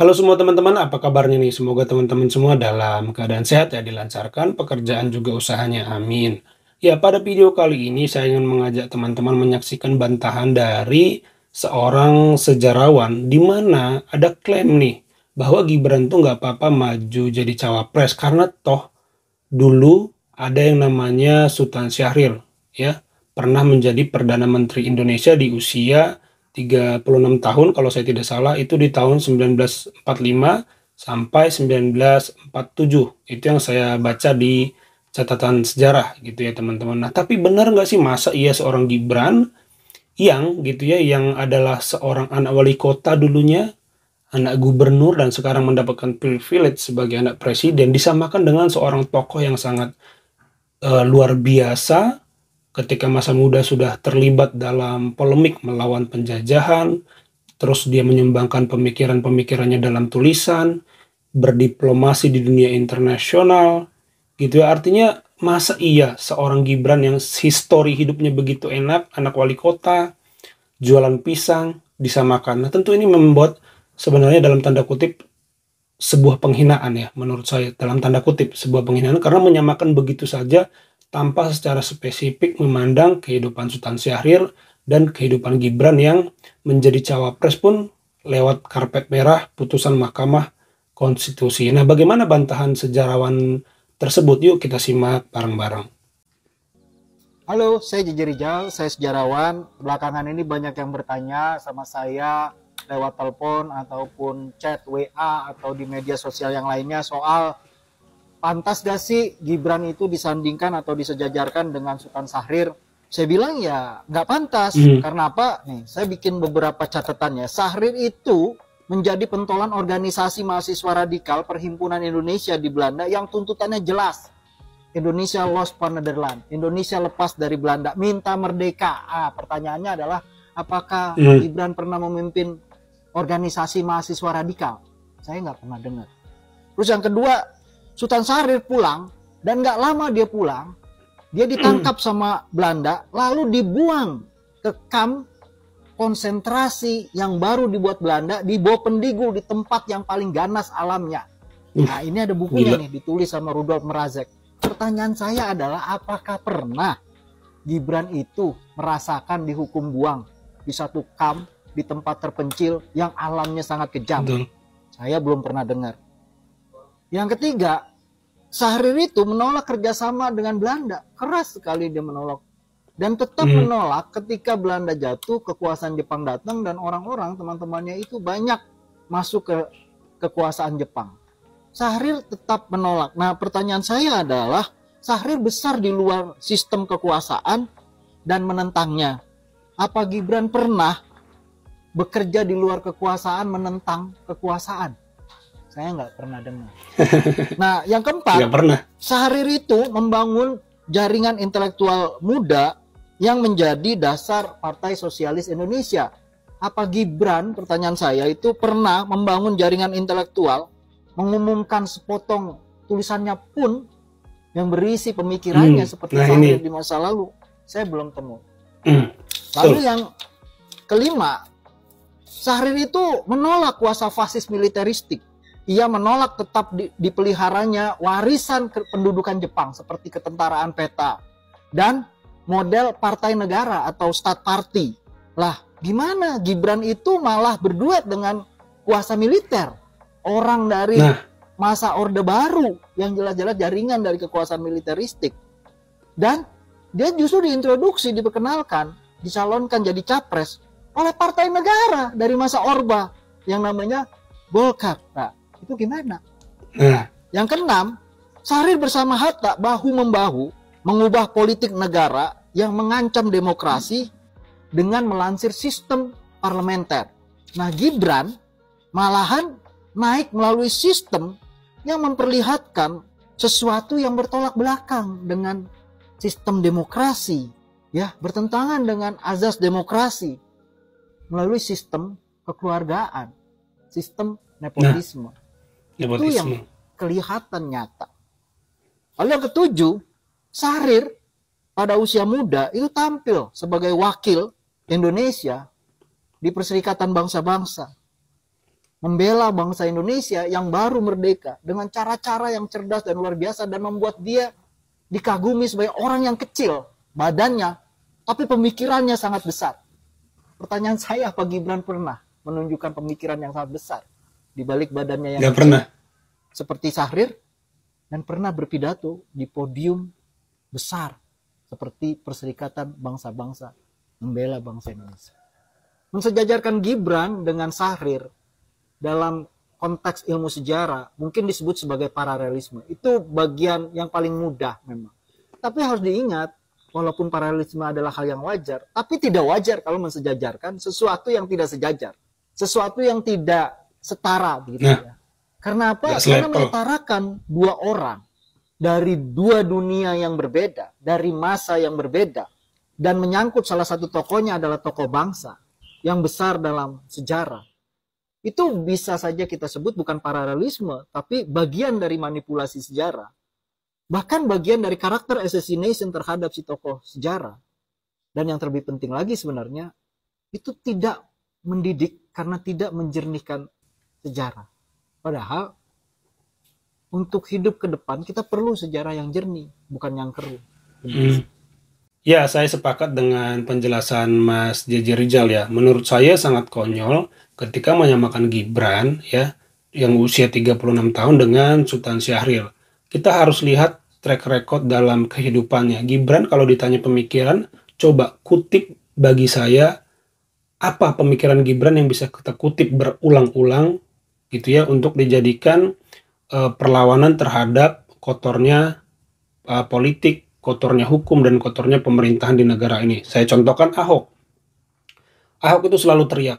Halo semua teman-teman, apa kabarnya nih? Semoga teman-teman semua dalam keadaan sehat ya, dilancarkan pekerjaan juga usahanya, amin. Ya, pada video kali ini saya ingin mengajak teman-teman menyaksikan bantahan dari seorang sejarawan di mana ada klaim nih bahwa Gibran tuh nggak apa-apa maju jadi cawapres karena toh dulu ada yang namanya Sultan Syahrir, ya, pernah menjadi Perdana Menteri Indonesia di usia 36 tahun kalau saya tidak salah, itu di tahun 1945 sampai 1947. Itu yang saya baca di catatan sejarah gitu ya teman-teman. Nah, tapi benar nggak sih masa iya seorang Gibran yang gitu ya, yang adalah seorang anak wali kota dulunya, anak gubernur dan sekarang mendapatkan privilege sebagai anak presiden disamakan dengan seorang tokoh yang sangat luar biasa ketika masa muda sudah terlibat dalam polemik melawan penjajahan, terus dia menyumbangkan pemikiran-pemikirannya dalam tulisan, berdiplomasi di dunia internasional, gitu ya. Artinya masa iya seorang Gibran yang histori hidupnya begitu enak, anak wali kota, jualan pisang, disamakan. Nah tentu ini membuat sebenarnya dalam tanda kutip sebuah penghinaan ya, menurut saya dalam tanda kutip sebuah penghinaan karena menyamakan begitu saja tanpa secara spesifik memandang kehidupan Sultan Syahrir dan kehidupan Gibran yang menjadi cawapres pun lewat karpet merah putusan Mahkamah Konstitusi. Nah, bagaimana bantahan sejarawan tersebut? Yuk kita simak bareng-bareng. Halo, saya Jeje Rijal, saya sejarawan. Belakangan ini banyak yang bertanya sama saya lewat telepon ataupun chat WA atau di media sosial yang lainnya soal pantas gak sih Gibran itu disandingkan atau disejajarkan dengan Sultan Syahrir. Saya bilang ya nggak pantas. Karena apa? Nih, saya bikin beberapa catatannya. Syahrir itu menjadi pentolan organisasi mahasiswa radikal Perhimpunan Indonesia di Belanda yang tuntutannya jelas. Indonesia lost for Netherlands. Indonesia lepas dari Belanda, minta merdeka. Pertanyaannya adalah apakah Gibran pernah memimpin organisasi mahasiswa radikal? Saya nggak pernah dengar. Terus yang kedua, Sultan Syahrir pulang dan nggak lama dia pulang, dia ditangkap sama Belanda, lalu dibuang ke kamp konsentrasi yang baru dibuat Belanda di Bovendigul, di tempat yang paling ganas alamnya. Nah, ini ada bukunya nih, ditulis sama Rudolf Mrazek. Pertanyaan saya adalah apakah pernah Gibran itu merasakan dihukum buang di satu kamp di tempat terpencil yang alamnya sangat kejam? Saya belum pernah dengar. Yang ketiga, Syahrir itu menolak kerjasama dengan Belanda. Keras sekali dia menolak. Dan tetap menolak ketika Belanda jatuh, kekuasaan Jepang datang dan orang-orang teman-temannya itu banyak masuk ke kekuasaan Jepang. Syahrir tetap menolak. Nah, pertanyaan saya adalah Syahrir besar di luar sistem kekuasaan dan menentangnya. Apa Gibran pernah bekerja di luar kekuasaan menentang kekuasaan? Saya nggak pernah dengar. Nah, yang keempat, Syahrir itu membangun jaringan intelektual muda yang menjadi dasar Partai Sosialis Indonesia. Apa Gibran, pertanyaan saya, itu pernah membangun jaringan intelektual, mengumumkan sepotong tulisannya pun yang berisi pemikirannya seperti Syahrir di masa lalu? Saya belum temu. Lalu yang kelima, Syahrir itu menolak kuasa fasis militeristik. Ia menolak tetap dipeliharanya warisan pendudukan Jepang seperti ketentaraan peta dan model partai negara atau state party. Lah, gimana Gibran itu malah berduet dengan kuasa militer? Orang dari masa Orde Baru yang jelas-jelas jaringan dari kekuasaan militeristik. Dan dia justru diintroduksi, diperkenalkan, dicalonkan jadi capres oleh partai negara dari masa Orba yang namanya Golkar. Nah, itu gimana? Nah, yang keenam, Syahrir bersama Hatta bahu-membahu mengubah politik negara yang mengancam demokrasi dengan melansir sistem parlementer. Nah, Gibran malahan naik melalui sistem yang memperlihatkan sesuatu yang bertolak belakang dengan sistem demokrasi, ya, bertentangan dengan azas demokrasi melalui sistem kekeluargaan, sistem nepotisme. Itu yang kelihatan nyata. Lalu yang ketujuh, Syahrir pada usia muda itu tampil sebagai wakil Indonesia di Perserikatan Bangsa-Bangsa. membela bangsa Indonesia yang baru merdeka dengan cara-cara yang cerdas dan luar biasa, dan membuat dia dikagumi sebagai orang yang kecil badannya, tapi pemikirannya sangat besar. Pertanyaan saya, apa Gibran pernah menunjukkan pemikiran yang sangat besar di balik badannya yang Nggak kecil pernah. seperti Syahrir, dan pernah berpidato di podium besar seperti Perserikatan Bangsa-Bangsa membela bangsa Indonesia. Mensejajarkan Gibran dengan Syahrir dalam konteks ilmu sejarah mungkin disebut sebagai paralelisme. Itu bagian yang paling mudah memang. Tapi harus diingat, walaupun paralelisme adalah hal yang wajar, tapi tidak wajar kalau mensejajarkan sesuatu yang tidak sejajar, sesuatu yang tidak setara begitu ya. Karena apa? Karena menyetarakan dua orang dari dua dunia yang berbeda, dari masa yang berbeda, dan menyangkut salah satu tokohnya adalah tokoh bangsa yang besar dalam sejarah. Itu bisa saja kita sebut bukan paralelisme, tapi bagian dari manipulasi sejarah. Bahkan bagian dari karakter assassination terhadap si tokoh sejarah. Dan yang terlebih penting lagi sebenarnya, itu tidak mendidik karena tidak menjernihkan sejarah. Padahal untuk hidup ke depan kita perlu sejarah yang jernih, bukan yang keruh. Ya, saya sepakat dengan penjelasan Mas JJ Rizal ya. Menurut saya sangat konyol ketika menyamakan Gibran ya yang usia 36 tahun dengan Sultan Syahrir. Kita harus lihat track record dalam kehidupannya. Gibran kalau ditanya pemikiran, coba kutip bagi saya apa pemikiran Gibran yang bisa kita kutip berulang-ulang gitu ya untuk dijadikan perlawanan terhadap kotornya politik, kotornya hukum, dan kotornya pemerintahan di negara ini. Saya contohkan Ahok. Ahok itu selalu teriak,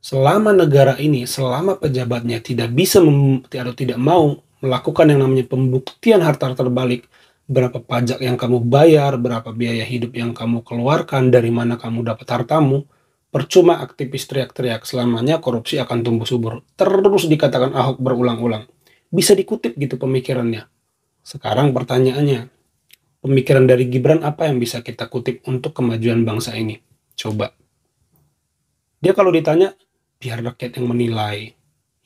selama negara ini, selama pejabatnya tidak bisa atau tidak mau melakukan yang namanya pembuktian harta terbalik, berapa pajak yang kamu bayar, berapa biaya hidup yang kamu keluarkan, dari mana kamu dapat hartamu, percuma aktivis teriak-teriak, selamanya korupsi akan tumbuh subur. Terus dikatakan Ahok berulang-ulang. Bisa dikutip gitu pemikirannya. Sekarang pertanyaannya, pemikiran dari Gibran apa yang bisa kita kutip untuk kemajuan bangsa ini? Coba. Dia kalau ditanya, biar rakyat yang menilai.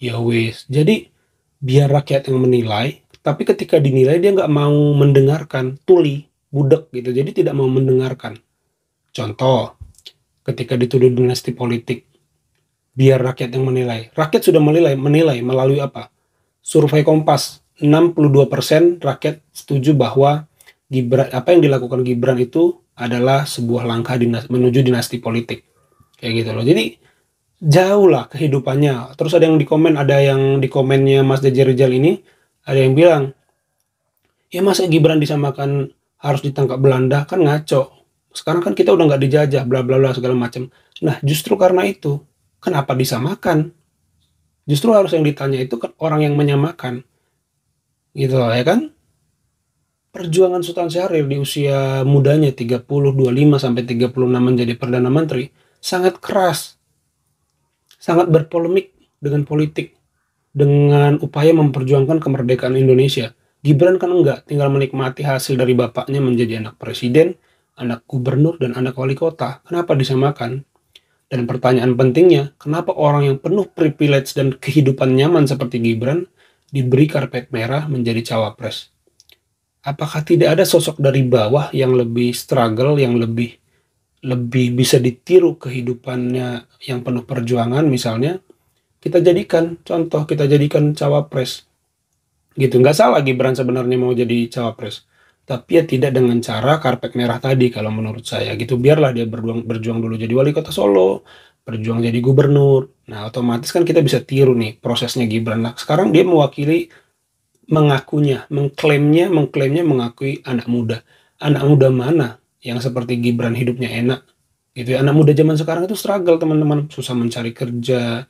Ya wes. Jadi, biar rakyat yang menilai, tapi ketika dinilai dia nggak mau mendengarkan, tuli, budak gitu. Jadi tidak mau mendengarkan. Contoh, ketika dituduh dinasti politik, biar rakyat yang menilai. Rakyat sudah menilai melalui apa? Survei Kompas, 62% rakyat setuju bahwa Gibran, apa yang dilakukan Gibran itu adalah sebuah langkah menuju dinasti politik. Kayak gitu loh. Jadi jauh lah kehidupannya. Terus ada yang di komennya Mas JJ Rizal ini, ada yang bilang, ya masa Gibran disamakan harus ditangkap Belanda, kan ngaco. Sekarang kan kita udah nggak dijajah, bla bla bla segala macam. Nah justru karena itu, kenapa disamakan? Justru harus yang ditanya itu kan orang yang menyamakan. Gitu loh ya kan? Perjuangan Sultan Syahrir di usia mudanya 25 sampai 36 menjadi Perdana Menteri sangat keras. Sangat berpolemik dengan politik, dengan upaya memperjuangkan kemerdekaan Indonesia. Gibran kan enggak, tinggal menikmati hasil dari bapaknya menjadi anak presiden, anak gubernur, dan anak wali kota. Kenapa disamakan? Dan pertanyaan pentingnya, kenapa orang yang penuh privilege dan kehidupan nyaman seperti Gibran diberi karpet merah menjadi cawapres? Apakah tidak ada sosok dari bawah yang lebih struggle, yang lebih bisa ditiru kehidupannya yang penuh perjuangan, misalnya kita jadikan contoh, kita jadikan cawapres gitu. Nggak salah Gibran sebenarnya mau jadi cawapres, tapi ya tidak dengan cara karpet merah tadi kalau menurut saya gitu. Biarlah dia berjuang dulu jadi wali kota Solo, berjuang jadi gubernur. Nah otomatis kan kita bisa tiru nih prosesnya Gibran. Nah sekarang dia mewakili, mengklaimnya mengakui anak muda. Anak muda mana yang seperti Gibran hidupnya enak gitu ya? Anak muda zaman sekarang itu struggle teman-teman, susah mencari kerja,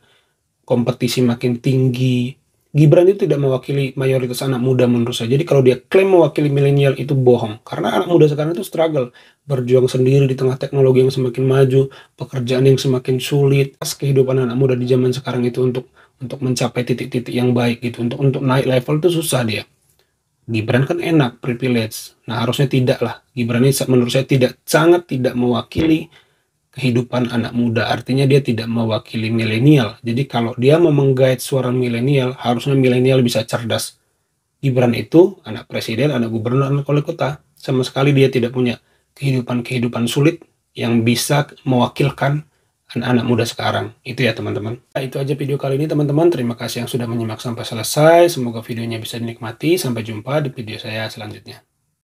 kompetisi makin tinggi. Gibran itu tidak mewakili mayoritas anak muda menurut saya. Jadi kalau dia klaim mewakili milenial itu bohong. Karena anak muda sekarang itu struggle, berjuang sendiri di tengah teknologi yang semakin maju, pekerjaan yang semakin sulit. Kehidupan anak muda di zaman sekarang itu untuk mencapai titik-titik yang baik gitu, untuk naik level itu susah dia. Gibran kan enak, privilege. Nah harusnya tidak lah. Gibran ini menurut saya sangat tidak mewakili kehidupan anak muda. Artinya dia tidak mewakili milenial. Jadi kalau dia mau menggait suara milenial, harusnya milenial bisa cerdas. Gibran itu anak presiden, anak gubernur, anak wali kota. Sama sekali dia tidak punya kehidupan sulit yang bisa mewakilkan anak-anak muda sekarang. Itu ya teman-teman. Nah, itu aja video kali ini teman-teman. Terima kasih yang sudah menyimak sampai selesai. Semoga videonya bisa dinikmati. Sampai jumpa di video saya selanjutnya.